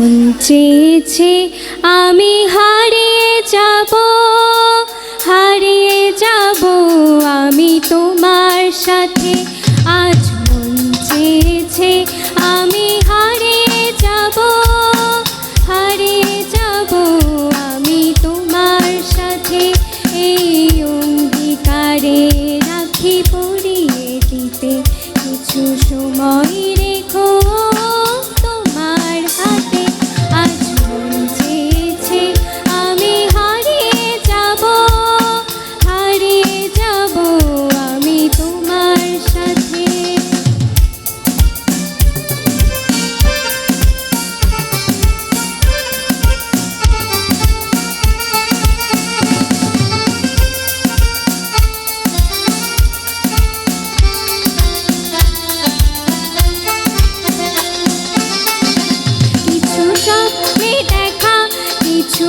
মন চেয়েছে আমি হারিয়ে যাব আমি তোমার সাথে। আজ মন চেয়েছে আমি হারিয়ে যাব আমি তোমার সাথে। এই অঙ্গীকারে রাখি পরিয়ে দিতে কিছু সময় রেখো তোমার হাতে। আজ মন চেয়েছে আমি হারিয়ে যাব আমি তোমার সাথে। কিছু স্বপ্নে দেখা, কিছু